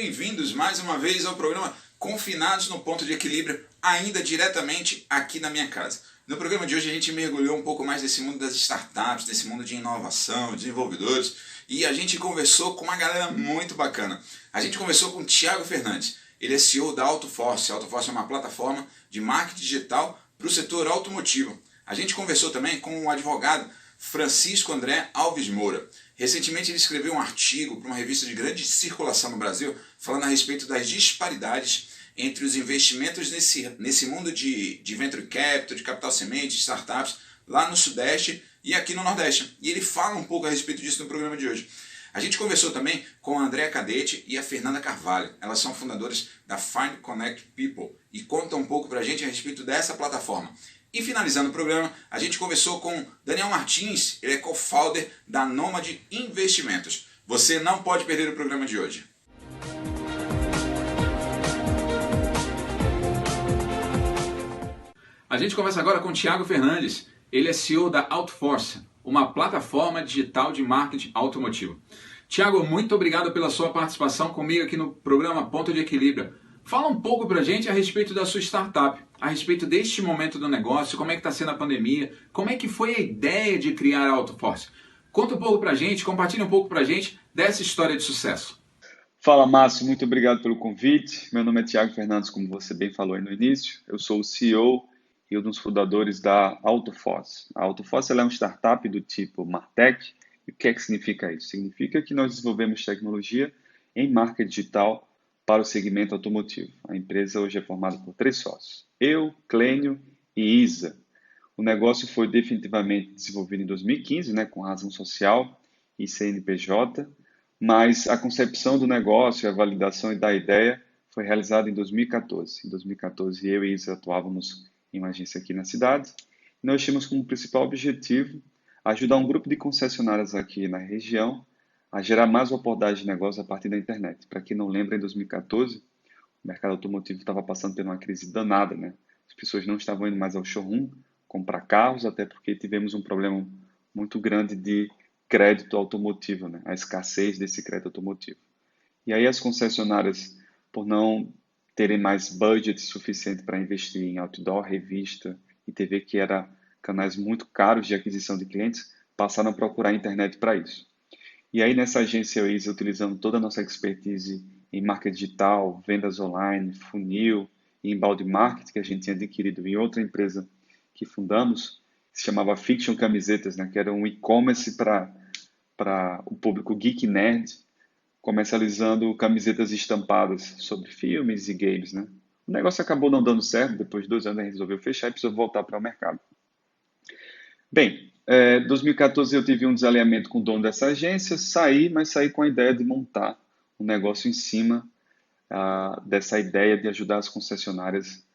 bem-vindos mais uma vez ao programa Confinados no Ponto de Equilíbrio, ainda diretamente aqui na minha casa. No programa de hoje a gente mergulhou um pouco mais nesse mundo das startups, desse mundo de inovação, desenvolvedores, e a gente conversou com uma galera muito bacana. A gente conversou com o Thiago Fernandes, ele é CEO da AutoForce. A AutoForce é uma plataforma de marketing digital para o setor automotivo. A gente conversou também com o advogado Francisco André Alves Moura. Recentemente ele escreveu um artigo para uma revista de grande circulação no Brasil, falando a respeito das disparidades entre os investimentos nesse mundo de venture capital, de capital semente, de startups, lá no Sudeste e aqui no Nordeste. E ele fala um pouco a respeito disso no programa de hoje. A gente conversou também com a Andréa Cadete e a Fernanda Carvalho. Elas são fundadoras da Find Connect People e contam um pouco para a gente a respeito dessa plataforma. E finalizando o programa, a gente conversou com Daniel Martins, ele é co-founder da Nômade Investimentos. Você não pode perder o programa de hoje. A gente conversa agora com o Thiago Fernandes, ele é CEO da AutoForce, uma plataforma digital de marketing automotivo. Thiago, muito obrigado pela sua participação comigo aqui no programa Ponto de Equilíbrio. Fala um pouco pra gente a respeito da sua startup, a respeito deste momento do negócio, como é que está sendo a pandemia, como é que foi a ideia de criar a AutoForce. Conta um pouco pra gente, compartilha um pouco pra gente dessa história de sucesso. Fala, Márcio, muito obrigado pelo convite. Meu nome é Thiago Fernandes, como você bem falou aí no início. Eu sou o CEO e um dos fundadores da AutoForce. A AutoForce ela é uma startup do tipo Martech. E o que é que significa isso? Significa que nós desenvolvemos tecnologia em marketing digital para o segmento automotivo. A empresa hoje é formada por 3 sócios: eu, Clênio e Isa. O negócio foi definitivamente desenvolvido em 2015, com razão social e CNPJ, mas a concepção do negócio, a validação da ideia foi realizada em 2014. Em 2014, eu e Isa atuávamos em uma agência aqui na cidade. E nós tínhamos como principal objetivo ajudar um grupo de concessionárias aqui na região a gerar mais oportunidades de negócio a partir da internet. Para quem não lembra, em 2014, o mercado automotivo estava passando por uma crise danada, As pessoas não estavam indo mais ao showroom comprar carros, até porque tivemos um problema muito grande de crédito automotivo, A escassez desse crédito automotivo. E aí as concessionárias, por não terem mais budget suficiente para investir em outdoor, revista e TV, que eram canais muito caros de aquisição de clientes, passaram a procurar a internet para isso. E aí, nessa agência, eu ia utilizando toda a nossa expertise em marketing digital, vendas online, funil e embalde marketing, que a gente tinha adquirido em outra empresa que fundamos, que se chamava Fiction Camisetas, que era um e-commerce para o público geek nerd, comercializando camisetas estampadas sobre filmes e games, O negócio acabou não dando certo, depois de 2 anos a gente resolveu fechar e precisou voltar para o mercado. Bem, 2014 eu tive um desalinhamento com o dono dessa agência, mas saí com a ideia de montar um negócio em cima dessa ideia de ajudar as concessionárias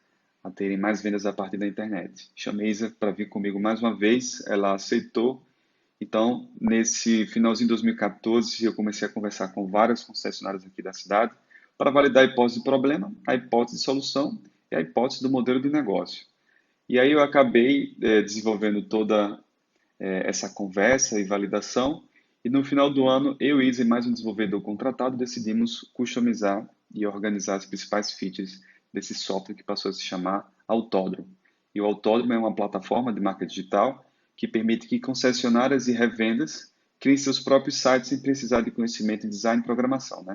a terem mais vendas a partir da internet. Chamei Isa para vir comigo mais uma vez, ela aceitou. Então, nesse finalzinho de 2014, eu comecei a conversar com várias concessionárias aqui da cidade para validar a hipótese de problema, a hipótese de solução e a hipótese do modelo de negócio. E aí eu acabei desenvolvendo toda essa conversa e validação, e no final do ano, eu, Isa e mais um desenvolvedor contratado decidimos customizar e organizar as principais features desse software que passou a se chamar Autódromo. E o Autódromo é uma plataforma de marketing digital que permite que concessionárias e revendas criem seus próprios sites sem precisar de conhecimento em design e programação,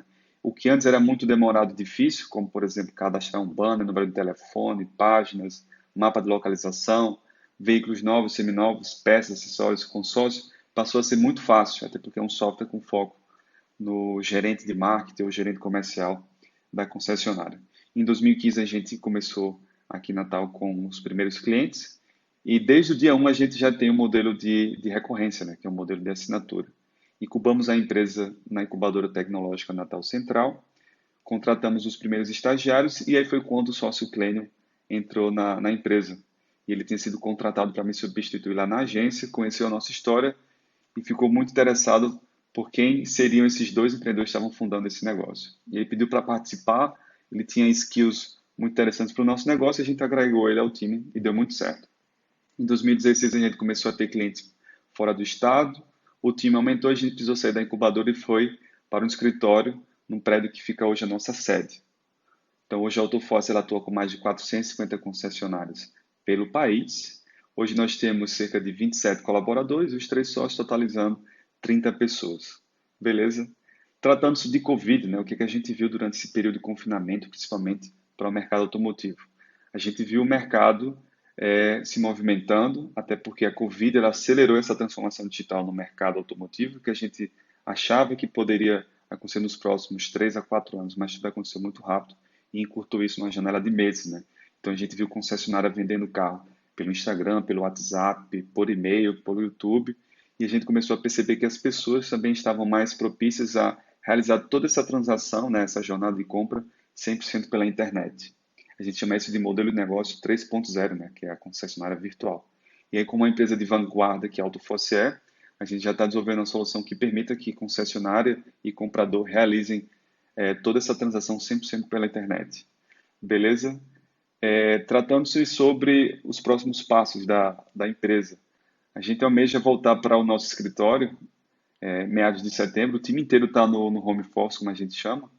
O que antes era muito demorado e difícil, como, por exemplo, cadastrar um banner, número de telefone, páginas, mapa de localização, veículos novos, seminovos, peças, acessórios, consórcios, passou a ser muito fácil, até porque é um software com foco no gerente de marketing ou gerente comercial da concessionária. Em 2015, a gente começou aqui em Natal com os primeiros clientes, e desde o dia 1 a gente já tem um modelo de recorrência, que é um modelo de assinatura. Incubamos a empresa na incubadora tecnológica Natal Central, contratamos os primeiros estagiários, e aí foi quando o sócio Clênio entrou na empresa. E ele tinha sido contratado para me substituir lá na agência, conheceu a nossa história e ficou muito interessado por quem seriam esses 2 empreendedores que estavam fundando esse negócio. E ele pediu para participar, ele tinha skills muito interessantes para o nosso negócio, e a gente agregou ele ao time e deu muito certo. Em 2016 a gente começou a ter clientes fora do estado, o time aumentou, a gente precisou sair da incubadora e foi para um escritório num prédio que fica hoje a nossa sede. Então, hoje a Autofoss ela atua com mais de 450 concessionárias pelo país. Hoje nós temos cerca de 27 colaboradores, os 3 sócios totalizando 30 pessoas. Beleza? Tratando-se de Covid, né, o que a gente viu durante esse período de confinamento, principalmente para o mercado automotivo? A gente viu o mercado se movimentando, até porque a Covid ela acelerou essa transformação digital no mercado automotivo, que a gente achava que poderia acontecer nos próximos 3 a 4 anos, mas tudo aconteceu muito rápido e encurtou isso numa janela de meses, né? Então a gente viu concessionária vendendo carro pelo Instagram, pelo WhatsApp, por e-mail, pelo YouTube, e a gente começou a perceber que as pessoas também estavam mais propícias a realizar toda essa transação, né, essa jornada de compra, 100% pela internet. A gente chama isso de modelo de negócio 3.0, né, que é a concessionária virtual. E aí, como uma empresa de vanguarda que a Autofoss é, a gente já está desenvolvendo uma solução que permita que concessionária e comprador realizem toda essa transação 100% pela internet. Beleza? Tratando-se sobre os próximos passos da empresa. A gente almeja voltar para o nosso escritório, meados de setembro. O time inteiro está no home office, como a gente chama,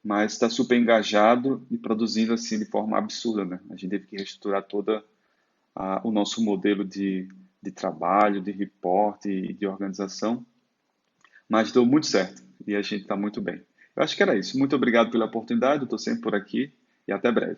mas está super engajado e produzindo assim de forma absurda, né? A gente teve que reestruturar todo o nosso modelo de trabalho, de reporte e de organização, mas deu muito certo e a gente está muito bem. Eu acho que era isso. Muito obrigado pela oportunidade, eu estou sempre por aqui e até breve.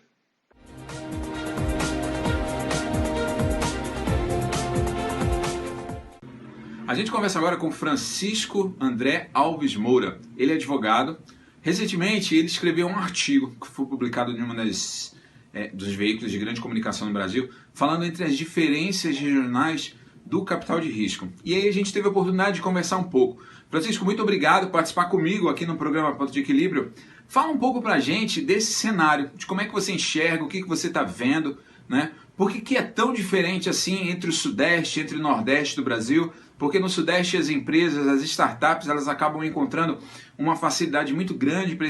A gente conversa agora com Francisco André Alves Moura. Ele é advogado. Recentemente, ele escreveu um artigo que foi publicado em uma dos veículos de grande comunicação no Brasil, falando entre as diferenças regionais do capital de risco. E aí a gente teve a oportunidade de conversar um pouco. Francisco, muito obrigado por participar comigo aqui no programa Ponto de Equilíbrio. Fala um pouco pra gente desse cenário, de como é que você enxerga, o que você está vendo, né? Por que é tão diferente assim entre o Sudeste, entre o Nordeste do Brasil? Porque no Sudeste as empresas, as startups, elas acabam encontrando uma facilidade muito grande para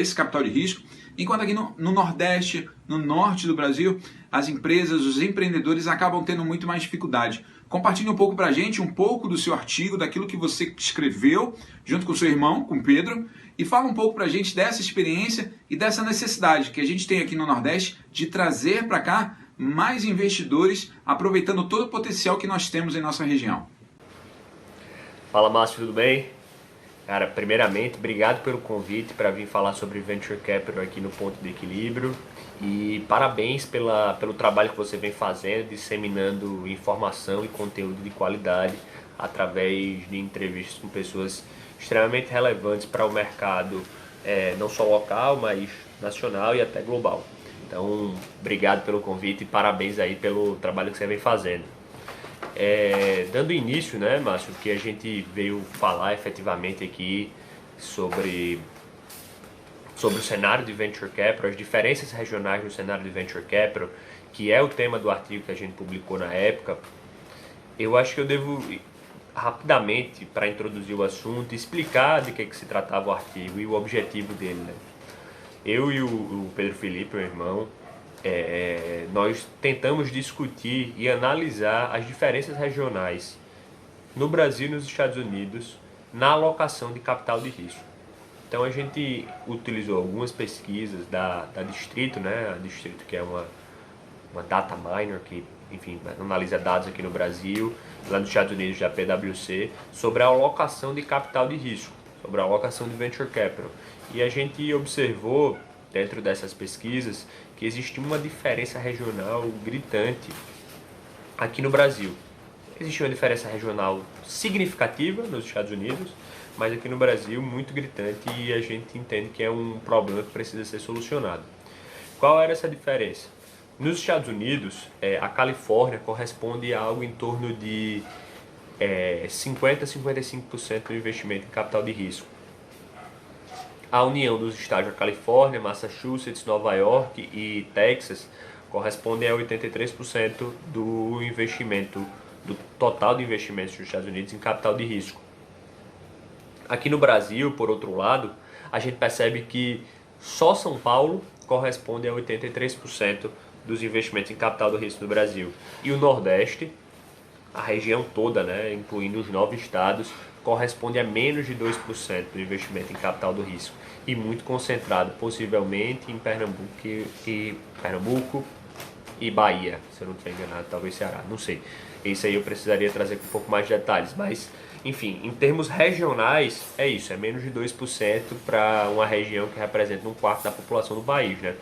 esse capital de risco, enquanto aqui no Nordeste, no Norte do Brasil, as empresas, os empreendedores acabam tendo muito mais dificuldade. Compartilhe um pouco para a gente, um pouco do seu artigo, daquilo que você escreveu, junto com o seu irmão, com o Pedro, e fala um pouco para a gente dessa experiência e dessa necessidade que a gente tem aqui no Nordeste de trazer para cá mais investidores, aproveitando todo o potencial que nós temos em nossa região. Fala, Márcio, tudo bem? Cara, primeiramente, obrigado pelo convite para vir falar sobre Venture Capital aqui no Ponto de Equilíbrio e parabéns pelo trabalho que você vem fazendo, disseminando informação e conteúdo de qualidade através de entrevistas com pessoas extremamente relevantes para o mercado, não só local, mas nacional e até global. Então, obrigado pelo convite e parabéns aí pelo trabalho que você vem fazendo. Dando início, né, Márcio, que a gente veio falar efetivamente aqui sobre o cenário de Venture Capital, as diferenças regionais no cenário de Venture Capital, que é o tema do artigo que a gente publicou na época, eu acho que eu devo rapidamente, para introduzir o assunto, explicar de que se tratava o artigo e o objetivo dele, né? Eu e o Pedro Felipe, meu irmão, nós tentamos discutir e analisar as diferenças regionais no Brasil e nos Estados Unidos na alocação de capital de risco. Então a gente utilizou algumas pesquisas da Distrito, né? A Distrito, que é uma data miner que, enfim, analisa dados aqui no Brasil, lá nos Estados Unidos da PwC, sobre a alocação de capital de risco, sobre a alocação de venture capital. E a gente observou, dentro dessas pesquisas, que existe uma diferença regional gritante aqui no Brasil. Existe uma diferença regional significativa nos Estados Unidos, mas aqui no Brasil muito gritante, e a gente entende que é um problema que precisa ser solucionado. Qual era essa diferença? Nos Estados Unidos, a Califórnia corresponde a algo em torno de 50% a 55% do investimento em capital de risco. A união dos estados da Califórnia, Massachusetts, Nova York e Texas correspondem a 83% do investimento, do total de investimentos dos Estados Unidos em capital de risco. Aqui no Brasil, por outro lado, a gente percebe que só São Paulo corresponde a 83% dos investimentos em capital do risco do Brasil. E o Nordeste, a região toda, né, incluindo os 9 estados, corresponde a menos de 2% do investimento em capital do risco e muito concentrado, possivelmente em Pernambuco e Bahia, se eu não estiver enganado, talvez Ceará, não sei. Isso aí eu precisaria trazer com um pouco mais de detalhes, mas enfim, em termos regionais, é isso, é menos de 2% para uma região que representa um quarto da população do país, né?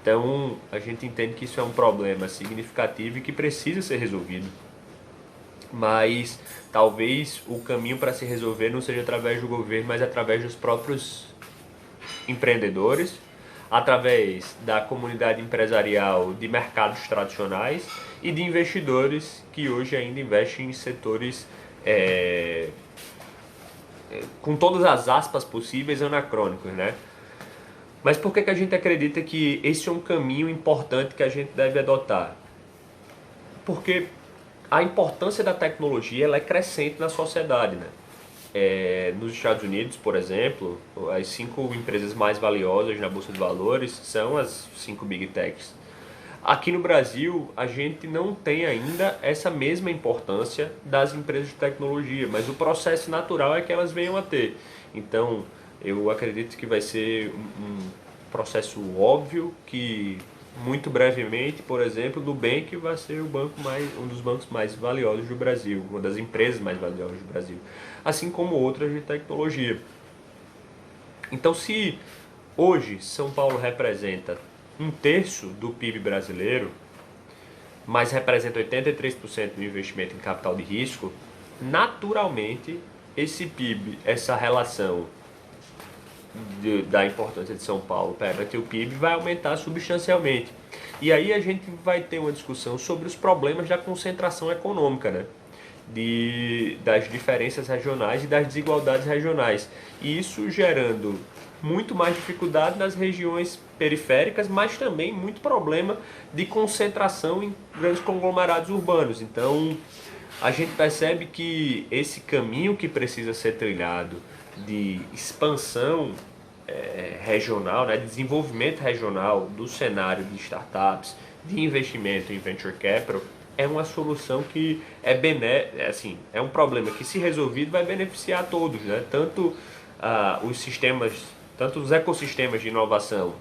Então, a gente entende que isso é um problema significativo e que precisa ser resolvido. Mas talvez o caminho para se resolver não seja através do governo, mas através dos próprios empreendedores, através da comunidade empresarial de mercados tradicionais e de investidores que hoje ainda investem em setores com todas as aspas possíveis anacrônicos, né? Mas por que a gente acredita que esse é um caminho importante que a gente deve adotar? Porque a importância da tecnologia ela é crescente na sociedade, né? Nos Estados Unidos, por exemplo, as 5 empresas mais valiosas na Bolsa de Valores são as 5 Big Techs. Aqui no Brasil, a gente não tem ainda essa mesma importância das empresas de tecnologia, mas o processo natural é que elas venham a ter. Então, eu acredito que vai ser um processo óbvio que, muito brevemente, por exemplo, o Nubank vai ser um dos bancos mais valiosos do Brasil, uma das empresas mais valiosas do Brasil, assim como outras de tecnologia. Então, se hoje São Paulo representa 1/3 do PIB brasileiro, mas representa 83% do investimento em capital de risco, naturalmente esse PIB, essa relação da importância de São Paulo perante o PIB vai aumentar substancialmente. E aí a gente vai ter uma discussão sobre os problemas da concentração econômica, né? Das diferenças regionais e das desigualdades regionais. E isso gerando muito mais dificuldade nas regiões periféricas, mas também muito problema de concentração em grandes conglomerados urbanos. Então, a gente percebe que esse caminho que precisa ser trilhado de expansão regional, né, de desenvolvimento regional do cenário de startups, de investimento em venture capital, é uma solução que é um problema que, se resolvido, vai beneficiar a todos, né? Tanto os ecossistemas de inovação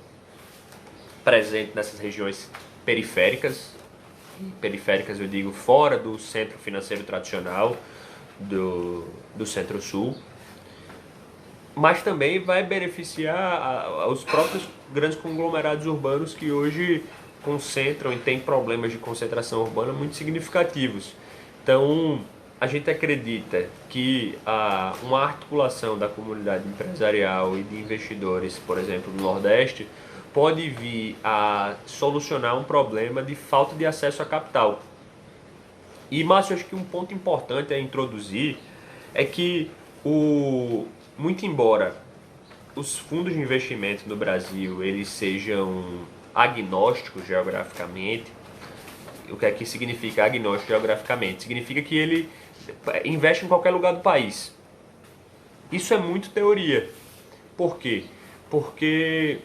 presentes nessas regiões periféricas eu digo fora do centro financeiro tradicional do Centro-Sul, mas também vai beneficiar os próprios grandes conglomerados urbanos que hoje concentram e têm problemas de concentração urbana muito significativos. Então, a gente acredita que uma articulação da comunidade empresarial e de investidores, por exemplo, no Nordeste, pode vir a solucionar um problema de falta de acesso a capital. E, Márcio, acho que um ponto importante a introduzir é que, muito embora os fundos de investimento no Brasil eles sejam agnósticos geograficamente, o que é que significa agnóstico geograficamente? Significa que ele investe em qualquer lugar do país. Isso é muito teoria. Por quê? Porque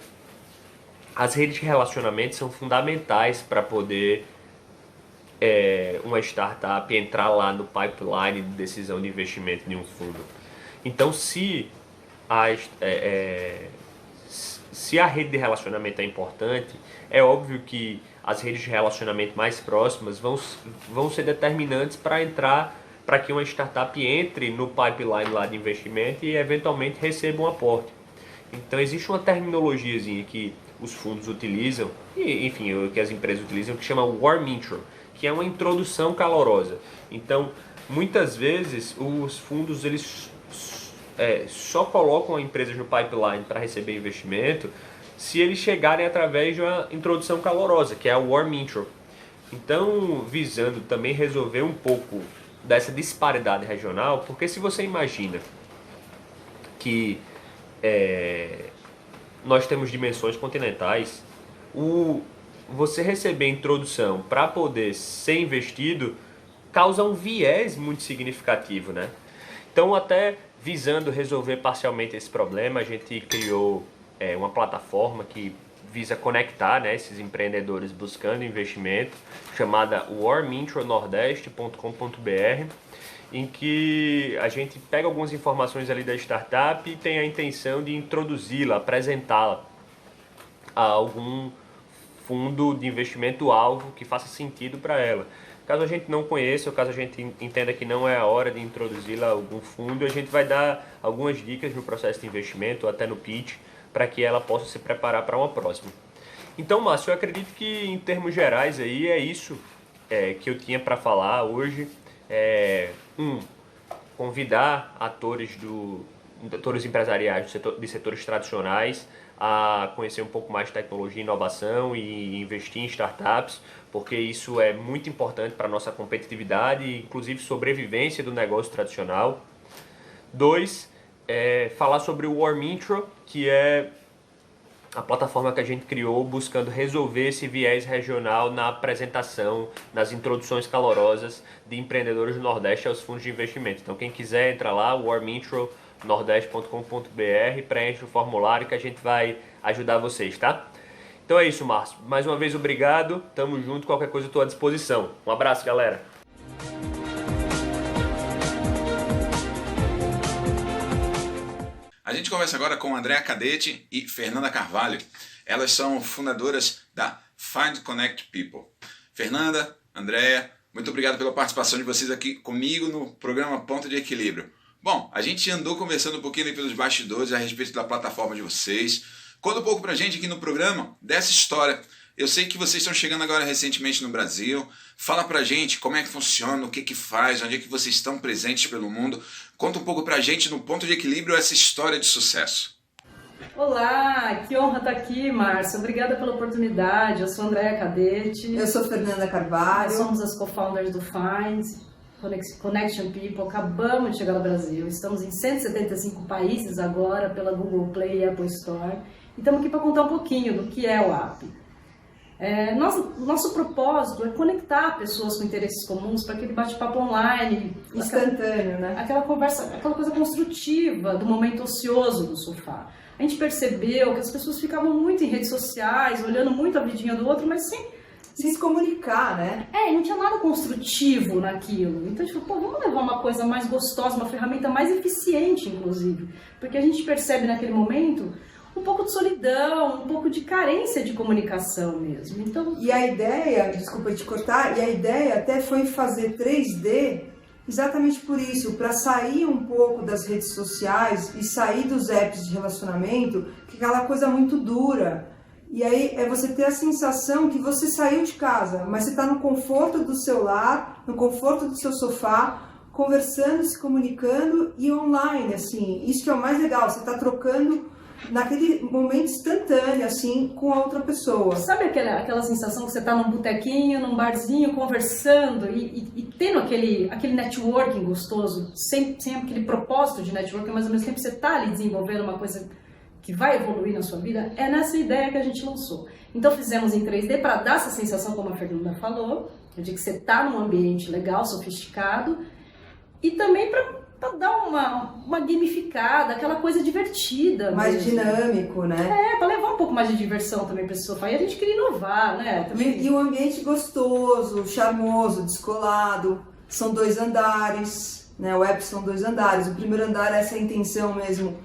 as redes de relacionamento são fundamentais para poder uma startup entrar lá no pipeline de decisão de investimento de um fundo. Então, se a rede de relacionamento é importante, é óbvio que as redes de relacionamento mais próximas vão ser determinantes para que uma startup entre no pipeline lá de investimento e eventualmente receba um aporte. Então existe uma terminologiazinha que os fundos utilizam, e enfim, que as empresas utilizam, que chama warm intro, que é uma introdução calorosa. Então, muitas vezes os fundos eles só colocam a empresa no pipeline para receber investimento se eles chegarem através de uma introdução calorosa, que é a warm intro. Então, visando também resolver um pouco dessa disparidade regional, porque se você imagina que nós temos dimensões continentais, você receber introdução para poder ser investido causa um viés muito significativo, né? Então, até visando resolver parcialmente esse problema, a gente criou uma plataforma que visa conectar, né, esses empreendedores buscando investimento, chamada warmintronordeste.com.br, em que a gente pega algumas informações ali da startup e tem a intenção de introduzi-la, apresentá-la a algum fundo de investimento alvo que faça sentido para ela. Caso a gente não conheça, ou caso a gente entenda que não é a hora de introduzi-la a algum fundo, a gente vai dar algumas dicas no processo de investimento, ou até no pitch, para que ela possa se preparar para uma próxima. Então, Márcio, eu acredito que em termos gerais aí é isso que eu tinha para falar hoje. Convidar atores empresariais de setores tradicionais a conhecer um pouco mais de tecnologia e inovação e investir em startups, porque isso é muito importante para a nossa competitividade e inclusive sobrevivência do negócio tradicional. 2, falar sobre o Warm Intro, que é a plataforma que a gente criou buscando resolver esse viés regional na apresentação, nas introduções calorosas de empreendedores do Nordeste aos fundos de investimento. Então quem quiser entra lá, warmintronordeste.com.br, preenche o formulário que a gente vai ajudar vocês, tá? Então é isso, Márcio. Mais uma vez, obrigado. Tamo junto, qualquer coisa eu estou à disposição. Um abraço, galera. A gente conversa agora com Andréa Cadete e Fernanda Carvalho. Elas são fundadoras da Find Connect People. Fernanda, Andréa, muito obrigado pela participação de vocês aqui comigo no programa Ponto de Equilíbrio. Bom, a gente andou conversando um pouquinho aí pelos bastidores a respeito da plataforma de vocês. Conta um pouco pra gente aqui no programa dessa história. Eu sei que vocês estão chegando agora recentemente no Brasil. Fala pra gente como é que funciona, o que que faz, onde é que vocês estão presentes pelo mundo. Conta um pouco pra gente no Ponto de Equilíbrio essa história de sucesso. Olá, que honra estar aqui, Márcio. Obrigada pela oportunidade. Eu sou Andréa Cadete. Eu sou Fernanda Carvalho. Nós somos as co-founders do Find Connection People. Acabamos de chegar no Brasil. Estamos em 175 países agora pela Google Play e Apple Store. E estamos aqui para contar um pouquinho do que é o app. Nosso propósito é conectar pessoas com interesses comuns para aquele bate-papo online, instantâneo, né? Aquela conversa, aquela coisa construtiva do momento ocioso do sofá. A gente percebeu que as pessoas ficavam muito em redes sociais, olhando muito a vidinha do outro, mas sem se comunicar, né? Não tinha nada construtivo naquilo. Então a gente falou, vamos levar uma coisa mais gostosa, uma ferramenta mais eficiente, inclusive. Porque a gente percebe naquele momento um pouco de solidão, um pouco de carência de comunicação mesmo. Então... E a ideia, desculpa te cortar, e a ideia até foi fazer 3D exatamente por isso, para sair um pouco das redes sociais e sair dos apps de relacionamento, que é aquela coisa muito dura. E aí é você ter a sensação que você saiu de casa, mas você está no conforto do seu lar, no conforto do seu sofá, conversando, se comunicando e online, assim. Isso que é o mais legal, você está trocando naquele momento instantâneo, assim, com a outra pessoa. Sabe aquela sensação que você está num botequinho, num barzinho, conversando e tendo aquele networking gostoso, sem aquele propósito de networking, mas ao mesmo tempo você está ali desenvolvendo uma coisa que vai evoluir na sua vida? É nessa ideia que a gente lançou. Então fizemos em 3D para dar essa sensação, como a Fernanda falou, de que você está num ambiente legal, sofisticado, e também para dar uma gamificada, aquela coisa divertida. Mais mesmo. Dinâmico, né? Para levar um pouco mais de diversão também para esse sofá. E a gente queria inovar, né? Também... E um ambiente gostoso, charmoso, descolado. São 2 andares, né? O app são 2 andares. O primeiro andar é essa intenção mesmo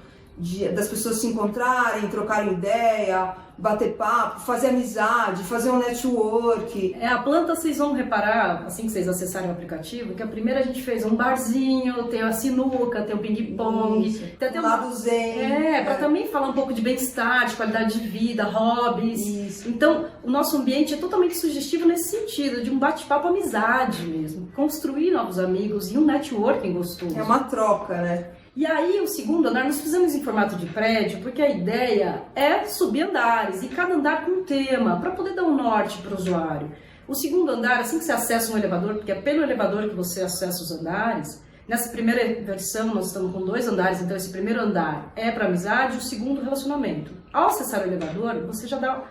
das pessoas se encontrarem, trocarem ideia, bater papo, fazer amizade, fazer um network. A planta, vocês vão reparar, assim que vocês acessarem o aplicativo, que a primeira a gente fez um barzinho, tem a sinuca, tem o ping-pong, tem um lado zen. Para também falar um pouco de bem-estar, de qualidade de vida, hobbies. Isso. Então, o nosso ambiente é totalmente sugestivo nesse sentido, de um bate-papo amizade mesmo. Construir novos amigos e um networking gostoso. É uma troca, né? E aí, o segundo andar, nós fizemos em formato de prédio, porque a ideia é subir andares, e cada andar com um tema, para poder dar um norte para o usuário. O segundo andar, assim que você acessa um elevador, porque é pelo elevador que você acessa os andares, nessa primeira versão nós estamos com 2 andares, então esse primeiro andar é para amizade, o segundo relacionamento. Ao acessar o elevador, você já dá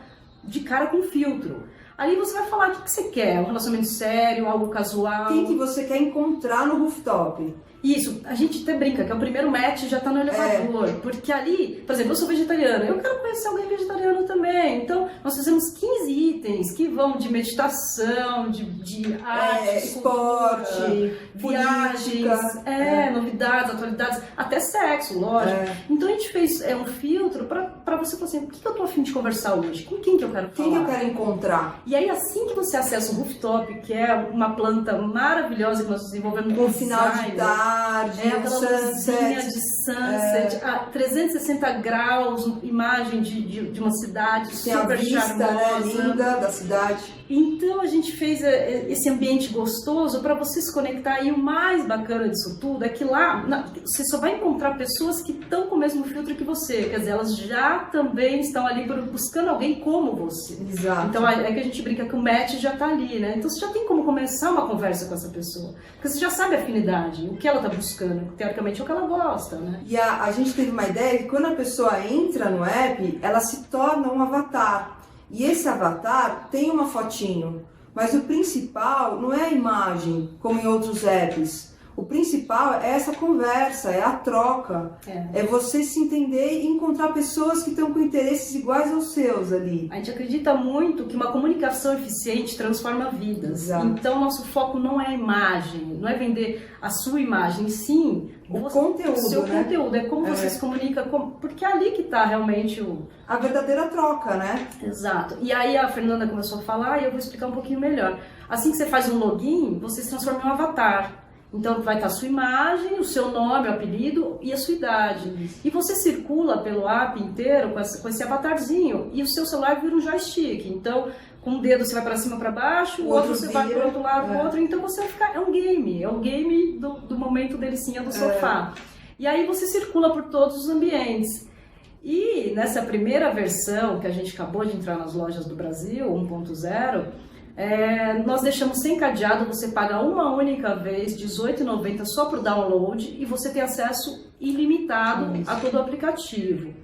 de cara com filtro. Ali você vai falar o que você quer, um relacionamento sério, algo casual. Quem que você quer encontrar no rooftop? Isso, a gente até brinca que é o primeiro match já tá no elevador, porque ali, por exemplo, eu sou vegetariana, eu quero conhecer alguém vegetariano também, então nós fizemos 15 itens que vão de meditação, de arte, esporte, viagens, novidades, atualidades, até sexo, lógico. Então a gente fez um filtro para você falar assim, o que eu tô a fim de conversar hoje? Com quem que eu quero falar? Quem que eu quero encontrar? E aí assim que você acessa o Rooftop, que é uma planta maravilhosa que nós desenvolvemos no final de tarde, aquela luzinha de sunset, a 360 graus, imagem de uma cidade tem super charmosa, linda da cidade. Então a gente fez esse ambiente gostoso para você se conectar, e o mais bacana disso tudo é que lá você só vai encontrar pessoas que estão com o mesmo filtro que você, quer dizer, elas já também estão ali buscando alguém como você. Exato. Então é que a gente brinca que o match já está ali, né? Então você já tem como começar uma conversa com essa pessoa, porque você já sabe a afinidade, o que ela está buscando, teoricamente é o que ela gosta, né? E a gente teve uma ideia que quando a pessoa entra no app, ela se torna um avatar. E esse avatar tem uma fotinho, mas o principal não é a imagem, como em outros apps. O principal é essa conversa, é a troca, é você se entender e encontrar pessoas que estão com interesses iguais aos seus ali. A gente acredita muito que uma comunicação eficiente transforma vidas. Exato. Então, nosso foco não é a imagem, não é vender a sua imagem, sim o seu conteúdo, é como você se comunica, porque é ali que está realmente a verdadeira troca, né? Exato. E aí a Fernanda começou a falar e eu vou explicar um pouquinho melhor. Assim que você faz um login, você se transforma em um avatar. Então vai estar a sua imagem, o seu nome, o apelido e a sua idade. E você circula pelo app inteiro com esse avatarzinho, e o seu celular vira um joystick. Então, com um dedo você vai para cima, para baixo, o outro você vai para o outro lado, o outro. Então você vai ficar... É um game do momento delicinha do sofá. E aí você circula por todos os ambientes. E nessa primeira versão, que a gente acabou de entrar nas lojas do Brasil, 1.0... nós deixamos sem cadeado, você paga uma única vez R$18,90 só para o download e você tem acesso ilimitado a todo o aplicativo.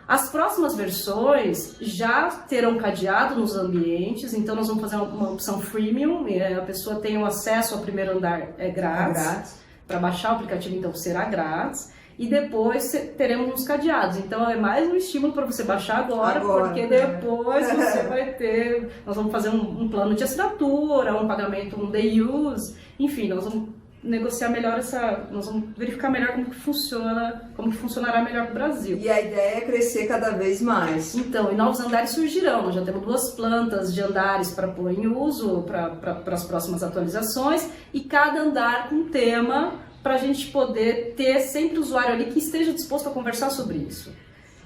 As próximas versões já terão cadeado nos ambientes, então nós vamos fazer uma opção freemium, a pessoa tem o acesso ao primeiro andar grátis. Para baixar o aplicativo então será grátis. E depois teremos uns cadeados. Então é mais um estímulo para você baixar agora, porque depois você vai ter... Nós vamos fazer um plano de assinatura, um pagamento, um day use. Enfim, nós vamos negociar melhor nós vamos verificar melhor como que funcionará melhor para o Brasil. E a ideia é crescer cada vez mais. Então, e novos andares surgirão. Nós já temos 2 plantas de andares para pôr em uso para as próximas atualizações, e cada andar com tema, para a gente poder ter sempre usuário ali que esteja disposto a conversar sobre isso.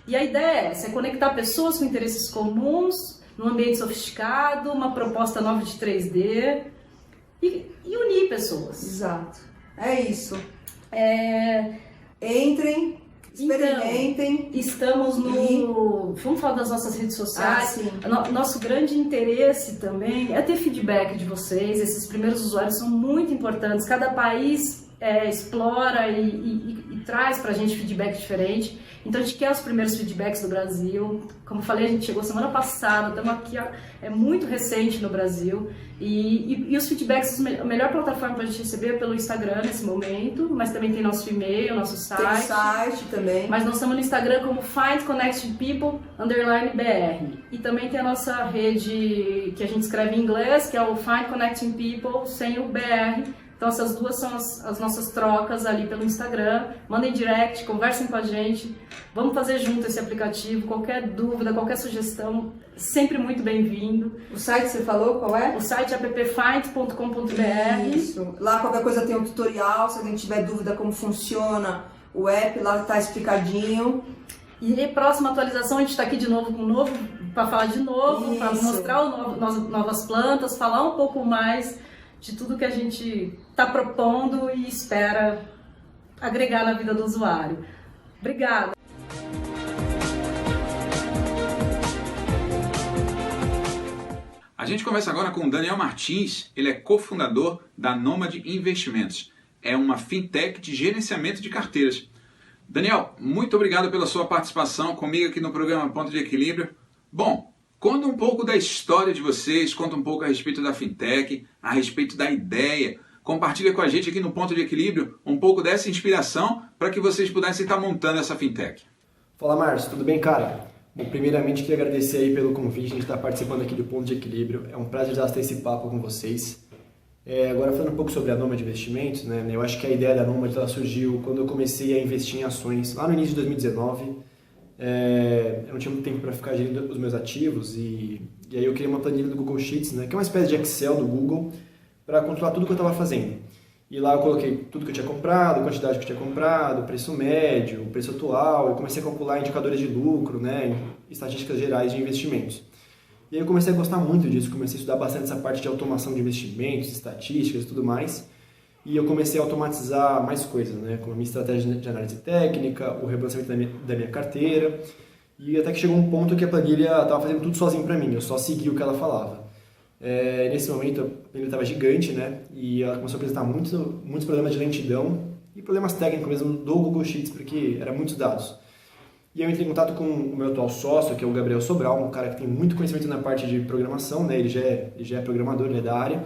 E a ideia é conectar pessoas com interesses comuns, num ambiente sofisticado, uma proposta nova de 3D e unir pessoas. Exato. É isso. Entrem, experimentem. Então, estamos no... Vamos falar das nossas redes sociais. Nosso grande interesse também é ter feedback de vocês. Esses primeiros usuários são muito importantes. Cada país explora e traz pra gente feedback diferente. Então a gente quer os primeiros feedbacks do Brasil. Como eu falei, a gente chegou semana passada, estamos aqui, é muito recente no Brasil. E os feedbacks, a melhor plataforma para a gente receber é pelo Instagram nesse momento, mas também tem nosso e-mail, nosso site. Tem site também. Mas nós estamos no Instagram como FindConnectingPeople_BR. E também tem a nossa rede que a gente escreve em inglês, que é o Find Connecting People sem o BR. Então essas duas são as nossas trocas ali pelo Instagram. Mandem direct, conversem com a gente. Vamos fazer junto esse aplicativo. Qualquer dúvida, qualquer sugestão, sempre muito bem-vindo. O site você falou qual é? O site é appfind.com.br. Isso. Lá qualquer coisa tem um tutorial, se alguém tiver dúvida como funciona o app, lá está explicadinho. E próxima atualização a gente está aqui de novo com para falar de novo, para mostrar novas plantas, falar um pouco mais de tudo que a gente está propondo e espera agregar na vida do usuário. Obrigada! A gente conversa agora com o Daniel Martins, ele é cofundador da Nomad Investimentos. É uma fintech de gerenciamento de carteiras. Daniel, muito obrigado pela sua participação comigo aqui no programa Ponto de Equilíbrio. Bom, conta um pouco da história de vocês, conta um pouco a respeito da fintech, a respeito da ideia, compartilha com a gente aqui no Ponto de Equilíbrio um pouco dessa inspiração para que vocês pudessem estar montando essa fintech. Fala, Márcio, tudo bem, cara? Bom, primeiramente, queria agradecer aí pelo convite, a gente está participando aqui do Ponto de Equilíbrio. É um prazer já ter esse papo com vocês. Agora, falando um pouco sobre a Nomad Investimentos, né? Eu acho que a ideia da Nomad ela surgiu quando eu comecei a investir em ações, lá no início de 2019. Eu não tinha muito tempo para ficar gerindo os meus ativos e aí eu criei uma planilha do Google Sheets, né? Que é uma espécie de Excel do Google, para controlar tudo que eu estava fazendo. E lá eu coloquei tudo que eu tinha comprado, a quantidade que eu tinha comprado, o preço médio, o preço atual. Eu comecei a calcular indicadores de lucro, né, estatísticas gerais de investimentos. E aí eu comecei a gostar muito disso, comecei a estudar bastante essa parte de automação de investimentos, estatísticas e tudo mais. E eu comecei a automatizar mais coisas, né, como a minha estratégia de análise técnica, o rebalanceamento da minha carteira. E até que chegou um ponto que a planilha estava fazendo tudo sozinho para mim, eu só segui o que ela falava. Nesse momento a planilha estava gigante, né? E ela começou a apresentar muitos problemas de lentidão e problemas técnicos mesmo do Google Sheets, porque eram muitos dados. E eu entrei em contato com o meu atual sócio, que é o Gabriel Sobral, um cara que tem muito conhecimento na parte de programação, né? Ele já é programador, ele é da área,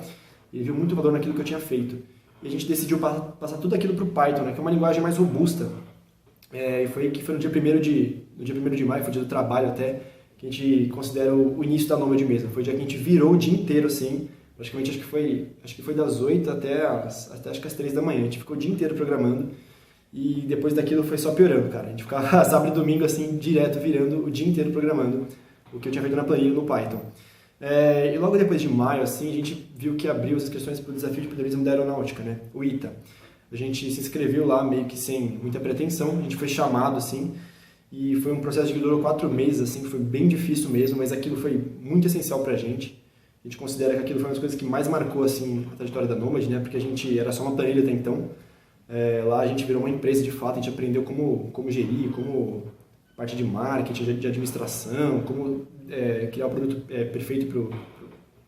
ele viu muito valor naquilo que eu tinha feito. E a gente decidiu passar tudo aquilo para o Python, né? Que é uma linguagem mais robusta. E foi no dia 1º de maio, foi o dia do trabalho até, que a gente considera o início da Nomad mesmo. Foi o dia que a gente virou o dia inteiro, assim, praticamente acho que foi das 8 até acho que as 3 da manhã. A gente ficou o dia inteiro programando e depois daquilo foi só piorando, cara. A gente ficava sábado e domingo, assim, direto, virando o dia inteiro programando o que eu tinha feito na planilha no Python. E logo depois de maio, assim, a gente viu que abriu as inscrições para o Desafio de Empreendedorismo da Aeronáutica, né? O ITA. A gente se inscreveu lá meio que sem muita pretensão, a gente foi chamado, assim, e foi um processo que durou 4 meses, assim, foi bem difícil mesmo, mas aquilo foi muito essencial pra gente. A gente considera que aquilo foi uma das coisas que mais marcou, assim, a trajetória da Nomad, né? Porque a gente era só uma planilha até então. Lá a gente virou uma empresa de fato, a gente aprendeu como gerir, como parte de marketing, de administração, como criar o produto perfeito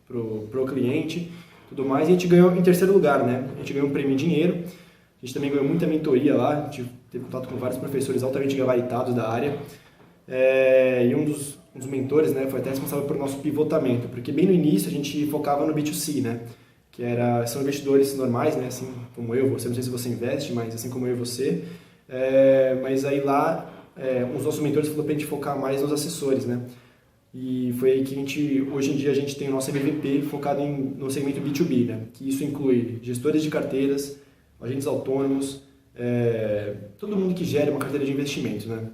pro cliente, tudo mais. E a gente ganhou em terceiro lugar, né? A gente ganhou um prêmio em dinheiro. A gente também ganhou muita mentoria lá, a gente teve contato com vários professores altamente gabaritados da área. E um dos mentores, né, foi até responsável pelo nosso pivotamento, porque bem no início a gente focava no B2C, né, que são investidores normais, né, assim como eu, você, não sei se você investe, mas assim como eu e você. Mas aí lá, um dos nossos mentores falou para a gente focar mais nos assessores, né, e foi aí que hoje em dia a gente tem o nosso MVP focado no segmento B2B, né, que isso inclui gestores de carteiras, agentes autônomos, todo mundo que gere uma carteira de investimentos, né?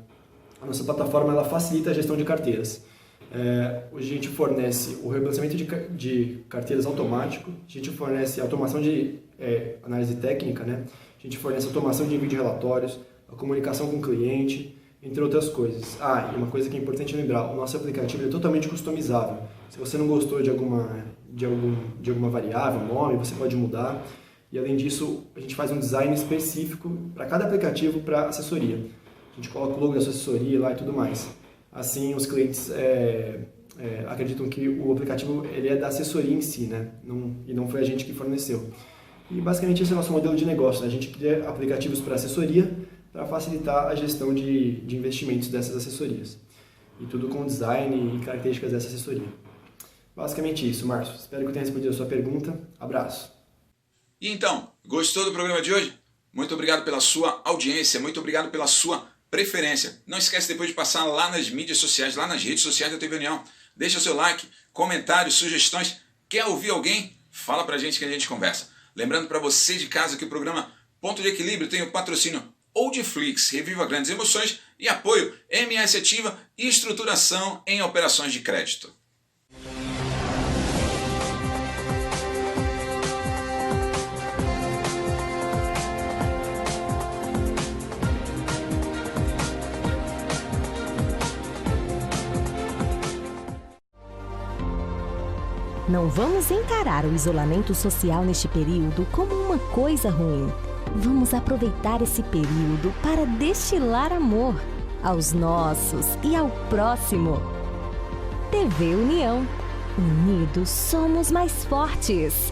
A nossa plataforma ela facilita a gestão de carteiras. Hoje a gente fornece o rebalanceamento de carteiras automático, a gente fornece automação de análise técnica, né? A gente fornece automação de envio de relatórios, a comunicação com o cliente, entre outras coisas. E uma coisa que é importante lembrar, o nosso aplicativo é totalmente customizável. Se você não gostou de alguma variável, nome, você pode mudar. E além disso, a gente faz um design específico para cada aplicativo para assessoria. A gente coloca o logo da sua assessoria lá e tudo mais. Assim, os clientes acreditam que o aplicativo ele é da assessoria em si, né? E não foi a gente que forneceu. E basicamente esse é o nosso modelo de negócio, né? A gente cria aplicativos para assessoria para facilitar a gestão de investimentos dessas assessorias. E tudo com design e características dessa assessoria. Basicamente isso, Márcio. Espero que eu tenha respondido a sua pergunta. Abraço. E então, gostou do programa de hoje? Muito obrigado pela sua audiência, muito obrigado pela sua preferência. Não esquece depois de passar lá nas mídias sociais, lá nas redes sociais da TV União. Deixa seu like, comentários, sugestões. Quer ouvir alguém? Fala pra gente que a gente conversa. Lembrando para você de casa que o programa Ponto de Equilíbrio tem o patrocínio Oldflix, Reviva Grandes Emoções e apoio MS Ativa e estruturação em operações de crédito. Não vamos encarar o isolamento social neste período como uma coisa ruim. Vamos aproveitar esse período para destilar amor aos nossos e ao próximo. TV União. Unidos somos mais fortes.